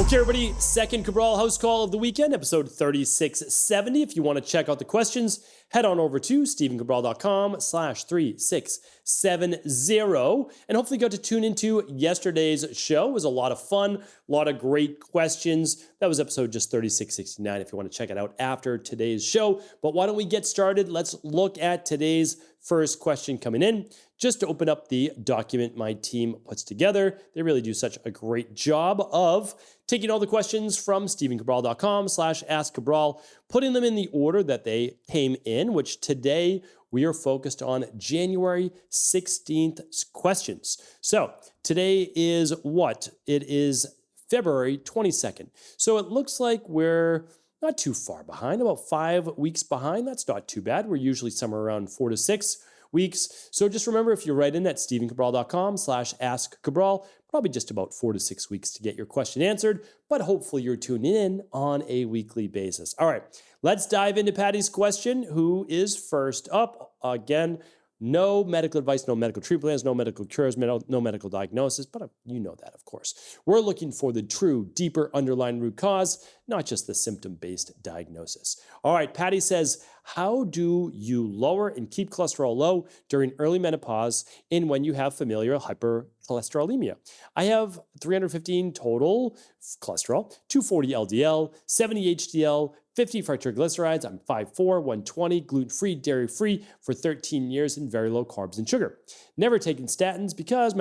Okay, everybody, second Cabral HouseCall of the weekend, episode 3670. If you want to check out the questions, head on over to stephencabral.com/3670. And hopefully got to tune into yesterday's show. It was a lot of fun, a lot of great questions. That was episode just 3669 if you want to check it out after today's show. But why don't we get started? Let's look at today's first question coming in. Just to open up the document my team puts together. They really do such a great job of taking all the questions from stephencabral.com/askcabral, putting them in the order that they came in, which today we are focused on January 16th questions. So today is what? It is February 22nd. So it looks like we're not too far behind, about 5 weeks behind. That's not too bad. We're usually somewhere around 4 to 6 weeks. So just remember, if you write in at stephencabral.com/askcabral, probably just about 4 to 6 weeks to get your question answered, but hopefully you're tuning in on a weekly basis. All right, let's dive into Patty's question, who is first up. Again, no medical advice, no medical treatment plans, no medical cures, no medical diagnosis, but you know that, of course. We're looking for the true, deeper underlying root cause, not just the symptom-based diagnosis. All right, Patty says, how do you lower and keep cholesterol low during early menopause and when you have familial hypercholesterolemia? I have 315 total cholesterol, 240 LDL, 70 HDL, 50 for triglycerides. I'm 5'4", 120, gluten-free, dairy-free for 13 years and very low carbs and sugar. Never taken statins because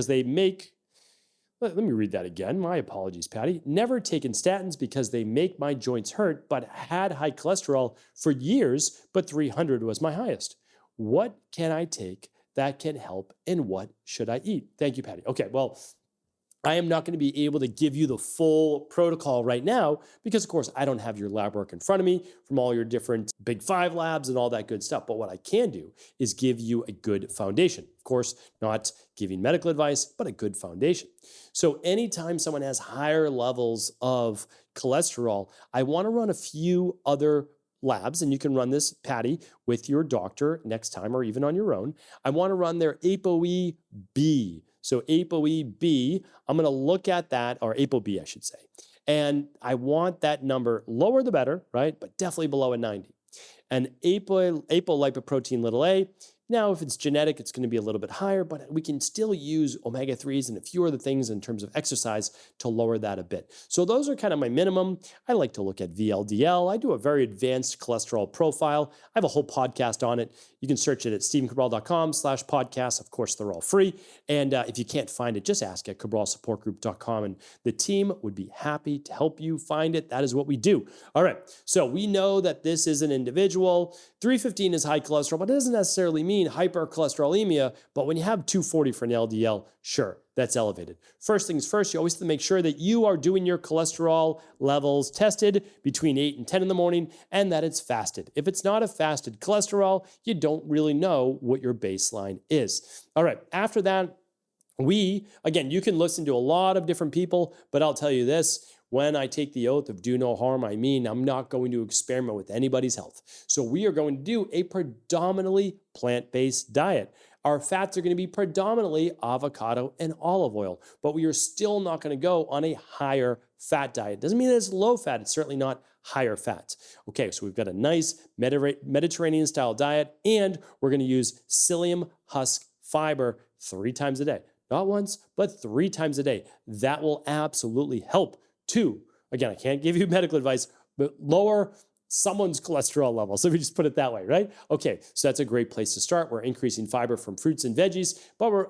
they make, let me read that again. My apologies, Patty. Never taken statins because they make my joints hurt, but had high cholesterol for years, but 300 was my highest. What can I take that can help and what should I eat? Thank you, Patty. Okay, well, I am not going to be able to give you the full protocol right now because, of course, I don't have your lab work in front of me from all your different Big 5 labs and all that good stuff. But what I can do is give you a good foundation. Of course, not giving medical advice, but a good foundation. So anytime someone has higher levels of cholesterol, I want to run a few other labs, and you can run this, Patty, with your doctor next time or even on your own. I want to run their ApoE-B. So ApoE-B, I'm going to look at that, or ApoB, I should say. And I want that number lower the better, right? But definitely below a 90. And apolipoprotein little a, now if it's genetic, it's going to be a little bit higher, but we can still use omega-3s and a few other things in terms of exercise to lower that a bit. So those are kind of my minimum. I like to look at VLDL. I do a very advanced cholesterol profile. I have a whole podcast on it. You can search it at stephencabral.com/podcast. Of course, they're all free. And if you can't find it, just ask at cabralsupportgroup.com, and the team would be happy to help you find it. That is what we do. All right, so we know that this is an individual. 315 is high cholesterol, but it doesn't necessarily mean hypercholesterolemia, but when you have 240 for an LDL, sure, that's elevated. First things first, you always have to make sure that you are doing your cholesterol levels tested between 8 and 10 in the morning and that it's fasted. If it's not a fasted cholesterol, you don't really know what your baseline is. All right, after that, again, you can listen to a lot of different people, but I'll tell you this, when I take the oath of do no harm, I mean I'm not going to experiment with anybody's health. So we are going to do a predominantly plant-based diet. Our fats are going to be predominantly avocado and olive oil, but we are still not going to go on a higher fat diet. Doesn't mean that it's low fat. It's certainly not higher fat. Okay, so we've got a nice Mediterranean style diet, and we're going to use psyllium husk fiber 3 times a day. Not once, but 3 times a day. That will absolutely help to, again, I can't give you medical advice, but lower someone's cholesterol level. So we just put it that way, right? Okay, so that's a great place to start. We're increasing fiber from fruits and veggies,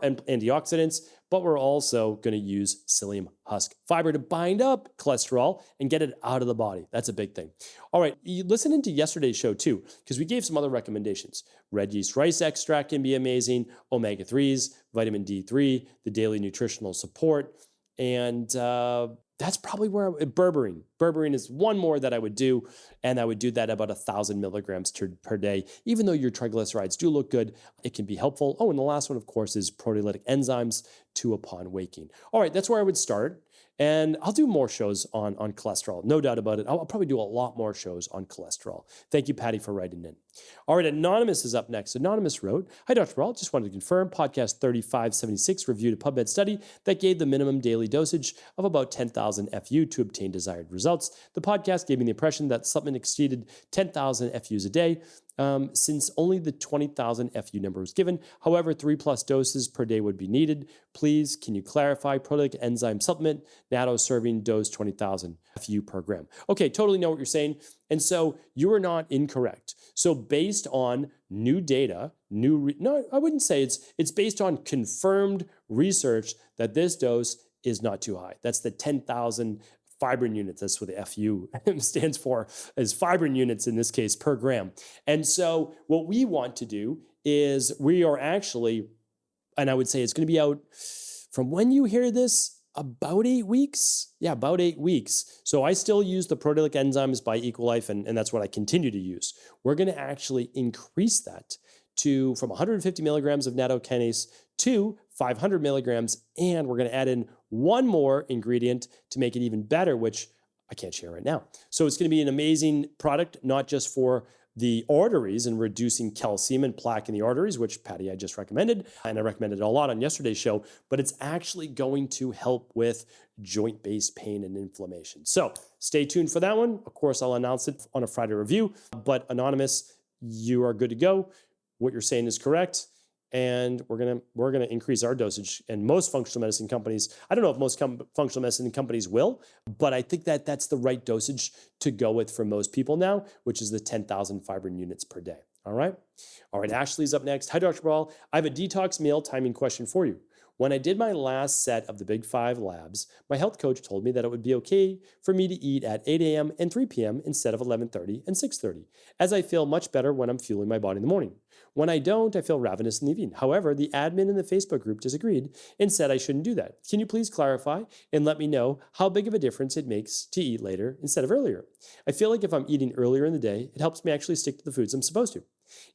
and antioxidants, but we're also going to use psyllium husk fiber to bind up cholesterol and get it out of the body. That's a big thing. All right, you listen into yesterday's show too, because we gave some other recommendations. Red yeast rice extract can be amazing, omega-3s, vitamin D3, the daily nutritional support, and that's probably where berberine. Berberine is one more that I would do, and I would do that about 1,000 milligrams per day. Even though your triglycerides do look good, it can be helpful. Oh, and the last one, of course, is proteolytic enzymes 2 upon waking. All right, that's where I would start. And I'll do more shows on cholesterol, no doubt about it. I'll probably do a lot more shows on cholesterol. Thank you, Patty, for writing in. All right, Anonymous is up next. Anonymous wrote, "Hi, Dr. Brawl. Just wanted to confirm podcast 3576 reviewed a PubMed study that gave the minimum daily dosage of about 10,000 FU to obtain desired results. The podcast gave me the impression that supplement exceeded 10,000 FUs a day, since only the 20,000 FU number was given. However, 3+ doses per day would be needed. Please, can you clarify? Proteolytic enzyme supplement, natto serving dose 20,000 FU per gram." Okay, totally know what you're saying. And so you are not incorrect. So based on new data, no, I wouldn't say it's based on confirmed research that this dose is not too high. That's the 10,000 fibrin units. That's what the FU stands for, is fibrin units in this case per gram. And so what we want to do is we are actually, and I would say it's going to be out from when you hear this, about 8 weeks. Yeah, about 8 weeks. So I still use the Proteolytic enzymes by Equilife, and that's what I continue to use. We're going to actually increase that from 150 milligrams of nattokinase to 500 milligrams, and we're going to add in one more ingredient to make it even better, which I can't share right now. So it's going to be an amazing product, not just for the arteries and reducing calcium and plaque in the arteries, which Patty I just recommended, and I recommended it a lot on yesterday's show, but it's actually going to help with joint-based pain and inflammation. So stay tuned for that one. Of course, I'll announce it on a Friday review, but Anonymous, you are good to go. What you're saying is correct. And we're gonna increase our dosage. And most functional medicine companies, I don't know if most functional medicine companies will, but I think that that's the right dosage to go with for most people now, which is the 10,000 fibrin units per day. All right. Ashley's up next. "Hi, Dr. Brawl. I have a detox meal timing question for you. When I did my last set of the Big 5 labs, my health coach told me that it would be okay for me to eat at 8 a.m. and 3 p.m. instead of 11:30 and 6:30, as I feel much better when I'm fueling my body in the morning. When I don't, I feel ravenous in the evening. However, the admin in the Facebook group disagreed and said I shouldn't do that. Can you please clarify and let me know how big of a difference it makes to eat later instead of earlier? I feel like if I'm eating earlier in the day, it helps me actually stick to the foods I'm supposed to.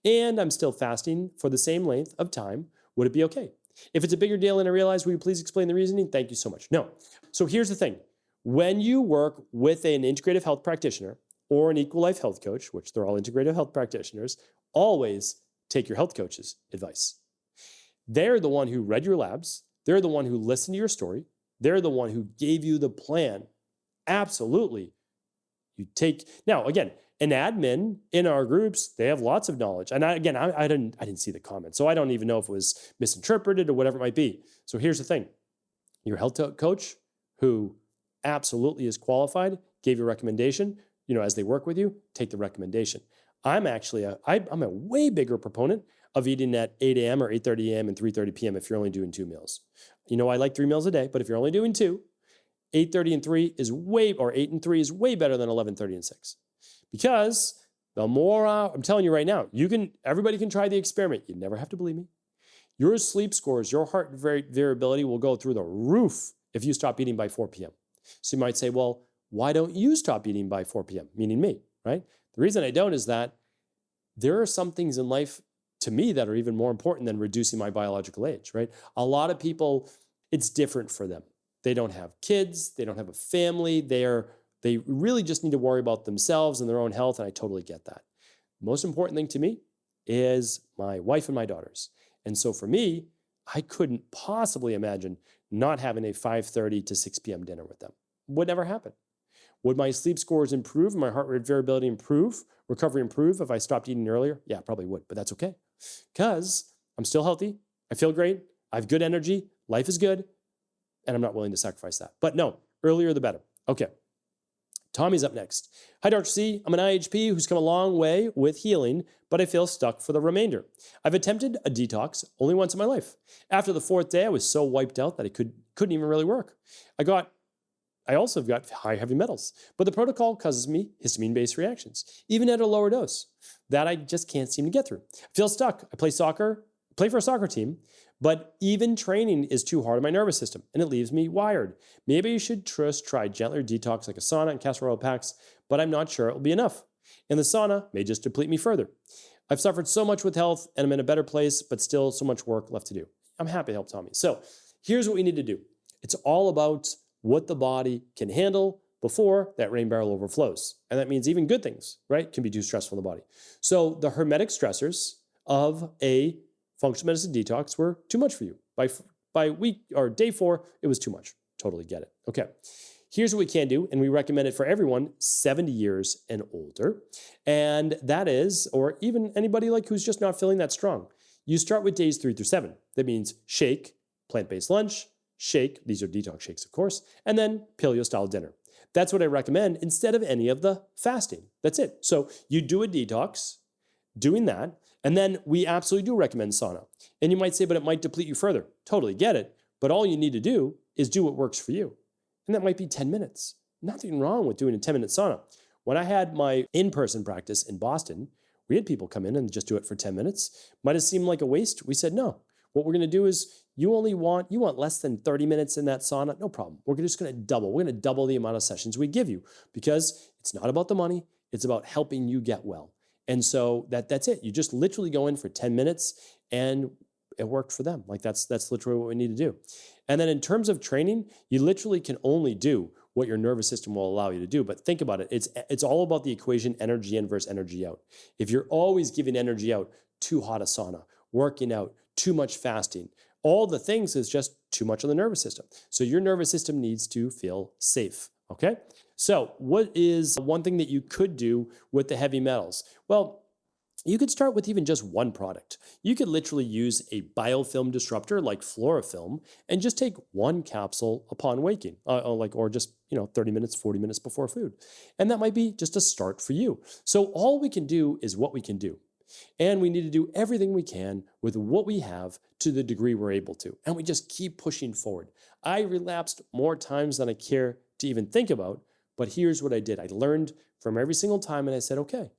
And I'm still fasting for the same length of time. Would it be okay? If it's a bigger deal and I realize, will you please explain the reasoning? Thank you so much." No. So here's the thing. When you work with an integrative health practitioner or an Equilife health coach, which they're all integrative health practitioners, always take your health coach's advice. They're the one who read your labs. They're the one who listened to your story. They're the one who gave you the plan. Absolutely. Now, again, an admin in our groups, they have lots of knowledge. And I didn't see the comment, so I don't even know if it was misinterpreted or whatever it might be. So here's the thing. Your health coach, who absolutely is qualified, gave you a recommendation, as they work with you, take the recommendation. I'm a way bigger proponent of eating at 8 a.m. or 8:30 a.m. and 3:30 p.m. if you're only doing 2 meals. I like 3 meals a day, but if you're only doing 2, 8:30 and 3 or 8 and 3 is way better than 11:30 and 6. Because the more, I'm telling you right now, everybody can try the experiment. You never have to believe me. Your sleep scores, your heart variability will go through the roof if you stop eating by 4 p.m. So you might say, well, why don't you stop eating by 4 p.m.? Meaning me, right? The reason I don't is that there are some things in life to me that are even more important than reducing my biological age, right? A lot of people, it's different for them. They don't have kids. They don't have a family. They really just need to worry about themselves and their own health, and I totally get that. Most important thing to me is my wife and my daughters. And so for me, I couldn't possibly imagine not having a 5:30 to 6 p.m. dinner with them. Would never happen. Would my sleep scores improve, my heart rate variability improve, recovery improve if I stopped eating earlier? Yeah, probably would, but that's okay. Because I'm still healthy, I feel great, I have good energy, life is good, and I'm not willing to sacrifice that. But no, earlier the better. Okay. Tommy's up next. "Hi, Dr. C. I'm an IHP who's come a long way with healing, but I feel stuck for the remainder. I've attempted a detox only once in my life. After the 4th day, I was so wiped out that I couldn't even really work. I also have got high heavy metals, but the protocol causes me histamine-based reactions, even at a lower dose, that I just can't seem to get through. I feel stuck. I play for a soccer team, but even training is too hard on my nervous system, and it leaves me wired. Maybe you should just try gentler detox like a sauna and castor oil packs, but I'm not sure it will be enough. And the sauna may just deplete me further. I've suffered so much with health, and I'm in a better place, but still so much work left to do. I'm happy to help Tommy." So here's what we need to do. It's all about what the body can handle, before that rain barrel overflows. And that means even good things, right, can be too stressful in the body. So the hermetic stressors of a functional medicine detox were too much for you. By week or day 4, it was too much. Totally get it. Okay. Here's what we can do, and we recommend it for everyone 70 years and older. And that is, or even anybody like who's just not feeling that strong. You start with days 3 through 7. That means shake, plant-based lunch, shake, these are detox shakes, of course, and then paleo-style dinner. That's what I recommend instead of any of the fasting. That's it. So you do a detox, doing that, and then we absolutely do recommend sauna. And you might say, but it might deplete you further. Totally get it. But all you need to do is do what works for you. And that might be 10 minutes. Nothing wrong with doing a 10-minute sauna. When I had my in-person practice in Boston, we had people come in and just do it for 10 minutes. Might have seemed like a waste. We said, no. What we're going to do is you want less than 30 minutes in that sauna? No problem. We're just going to double. We're going to double the amount of sessions we give you because it's not about the money. It's about helping you get well. And so that's it. You just literally go in for 10 minutes and it worked for them. Like that's literally what we need to do. And then in terms of training, you literally can only do what your nervous system will allow you to do. But think about it. It's all about the equation energy in versus energy out. If you're always giving energy out, too hot a sauna, working out, too much fasting, all the things is just too much on the nervous system. So your nervous system needs to feel safe. Okay. So what is one thing that you could do with the heavy metals? Well, you could start with even just one product. You could literally use a biofilm disruptor like Florafilm and just take one capsule upon waking, or just 30 minutes, 40 minutes before food. And that might be just a start for you. So all we can do is what we can do. And we need to do everything we can with what we have to the degree we're able to. And we just keep pushing forward. I relapsed more times than I care to even think about, but here's what I did. I learned from every single time and I said, okay,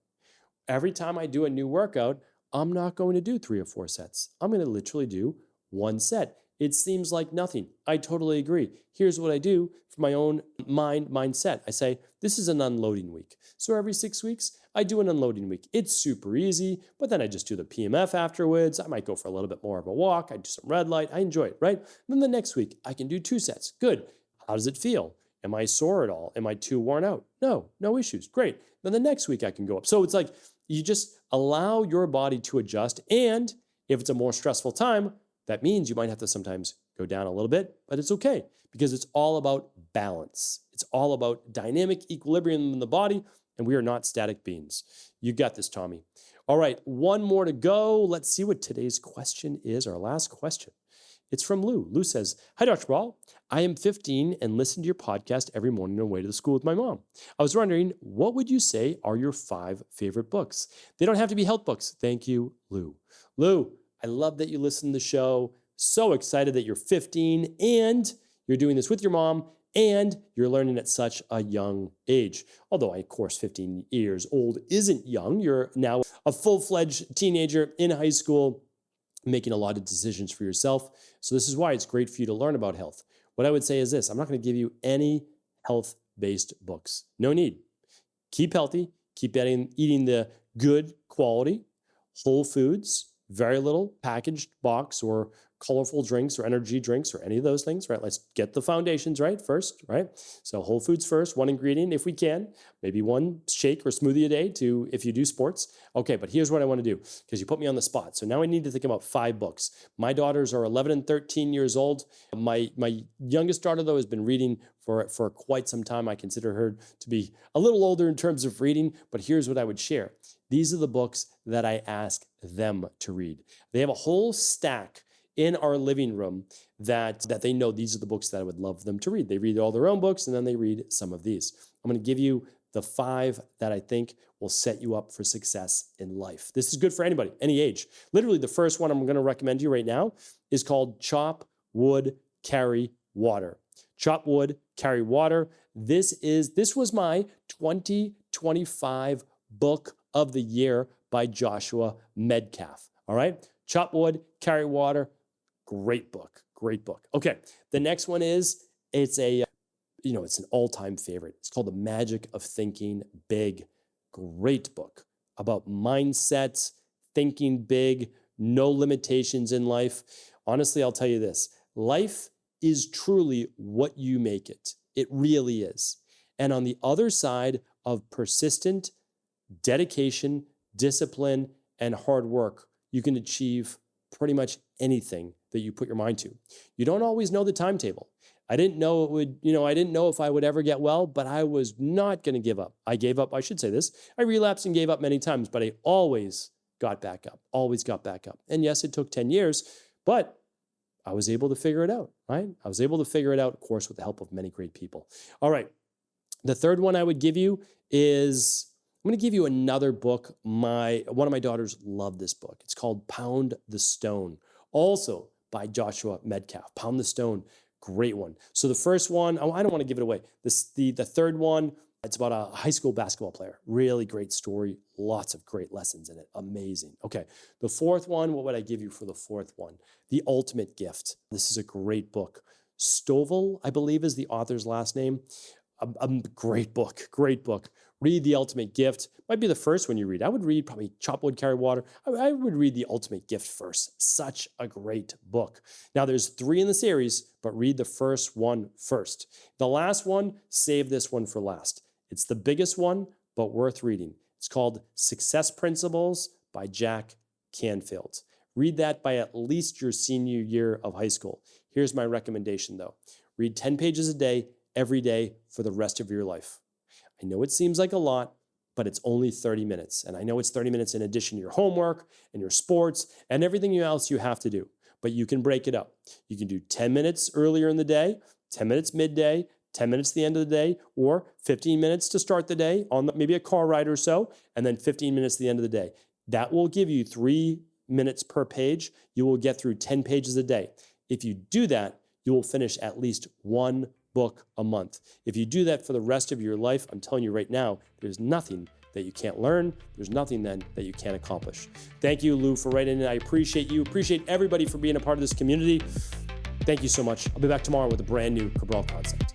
every time I do a new workout, I'm not going to do 3 or 4 sets. I'm going to literally do 1 set. It seems like nothing. I totally agree. Here's what I do for my own mindset. I say, this is an unloading week. So every 6 weeks, I do an unloading week. It's super easy, but then I just do the PMF afterwards. I might go for a little bit more of a walk. I do some red light. I enjoy it, right? And then the next week, I can do 2 sets. Good. How does it feel? Am I sore at all? Am I too worn out? No issues. Great. Then the next week I can go up. So it's like you just allow your body to adjust. And if it's a more stressful time, that means you might have to sometimes go down a little bit, but it's okay because it's all about balance. It's all about dynamic equilibrium in the body, and we are not static beings. You got this, Tommy. All right, one more to go. Let's see what today's question is, our last question. It's from Lou. Lou says, hi, Dr. Cabral. I am 15 and listen to your podcast every morning on the way to the school with my mom. I was wondering, what would you say are your 5 favorite books? They don't have to be health books. Thank you, Lou. Lou, I love that you listen to the show. So excited that you're 15 and you're doing this with your mom and you're learning at such a young age. Although, of course, 15 years old isn't young. You're now a full-fledged teenager in high school, making a lot of decisions for yourself. So this is why it's great for you to learn about health. What I would say is this, I'm not going to give you any health-based books. No need. Keep healthy, keep eating the good quality, whole foods, very little packaged box or colorful drinks or energy drinks or any of those things, right? Let's get the foundations right first, right? So whole foods first, 1 ingredient if we can, maybe 1 shake or smoothie a day if you do sports. Okay, but here's what I want to do because you put me on the spot. So now I need to think about 5 books. My daughters are 11 and 13 years old. My youngest daughter, though, has been reading for quite some time. I consider her to be a little older in terms of reading, but here's what I would share. These are the books that I ask them to read. They have a whole stack in our living room that they know these are the books that I would love them to read. They read all their own books and then they read some of these. I'm going to give you the 5 that I think will set you up for success in life. This is good for anybody, any age. Literally the first one I'm going to recommend to you right now is called Chop Wood, Carry Water. Chop Wood, Carry Water. This was my 2025 book of the year by Joshua Medcalf. All right. Chop Wood, Carry Water. Great book. Great book. Okay. The next one it's an all-time favorite. It's called The Magic of Thinking Big. Great book about mindset, thinking big, no limitations in life. Honestly, I'll tell you this. Life is truly what you make it. It really is. And on the other side of persistent dedication, discipline, and hard work, you can achieve pretty much anything that you put your mind to. You don't always know the timetable. I didn't know I didn't know if I would ever get well, but I was not going to give up. I gave up, I should say this. I relapsed and gave up many times, but I always got back up, always got back up. And yes, it took 10 years, but I was able to figure it out, right? I was able to figure it out, of course, with the help of many great people. All right. The third one I would give you is, I'm going to give you another book. One of my daughters loved this book. It's called Pound the Stone, also by Joshua Medcalf. Pound the Stone, great one. So the first one, I don't want to give it away. The third one, it's about a high school basketball player. Really great story. Lots of great lessons in it. Amazing. Okay. The fourth one, what would I give you for the fourth one? The Ultimate Gift. This is a great book. Stovall, I believe, is the author's last name. A great book. Great book. Read The Ultimate Gift. Might be the first one you read. I would read probably Chop Wood, Carry Water. I would read The Ultimate Gift first. Such a great book. Now, there's 3 in the series, but read the first one first. The last one, save this one for last. It's the biggest one, but worth reading. It's called Success Principles by Jack Canfield. Read that by at least your senior year of high school. Here's my recommendation, though. Read 10 pages a day, every day for the rest of your life. I know it seems like a lot, but it's only 30 minutes. And I know it's 30 minutes in addition to your homework and your sports and everything else you have to do. But you can break it up. You can do 10 minutes earlier in the day, 10 minutes midday, 10 minutes at the end of the day, or 15 minutes to start the day on maybe a car ride or so, and then 15 minutes at the end of the day. That will give you 3 minutes per page. You will get through 10 pages a day. If you do that, you will finish at least 1 book a month. If you do that for the rest of your life, I'm telling you right now, there's nothing that you can't learn. There's nothing then that you can't accomplish. Thank you, Lou, for writing in. I appreciate you. Appreciate everybody for being a part of this community. Thank you so much. I'll be back tomorrow with a brand new Cabral concept.